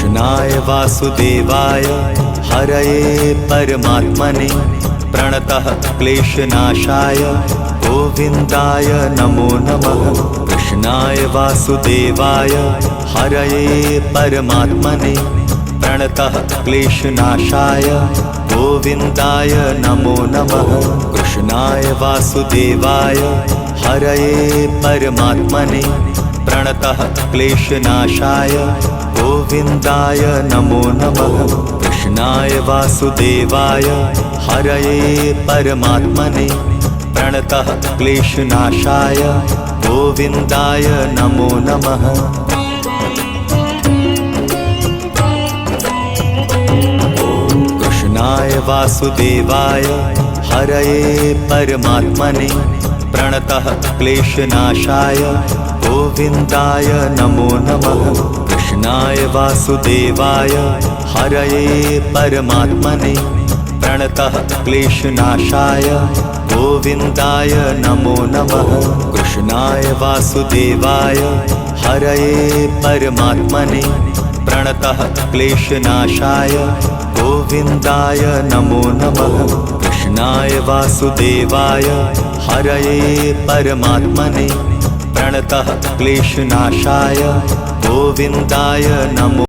कृष्णाय वासुदेवाय हरये परमात्मने प्रणतः क्लेशनाशाय गोविन्दाय नमो नमः। कृष्णाय वासुदेवाय हरये परमात्मने प्रणतः क्लेशनाशाय गोविन्दाय नमो नमः। कृष्णाय वासुदेवाय हरये परमात्मने प्रणतः क्लेशनाशाय गोविन्दाय नमो नमः। कृष्णाय वासुदेवाय हरये परमात्मने प्रणतः क्लेशनाशाय गोविन्दाय नमो नमः। कृष्णाय वासुदेवाय हरये परमात्मने प्रणतः क्लेशनाशाय गोविन्दाय नमो नमः। कृष्णाय वासुदेवाय हरये परमात्मने प्रणतः क्लेशनाशाय गोविन्दाय नमो नमः। कृष्णाय वासुदेवाय हरये परमात्मने प्रणतः क्लेशनाशाय गोविन्दाय नमो नमः। कृष्णाय वासुदेवाय हरये परमात्मने प्रणतः क्लेशनाशाय गोविन्दाय नमो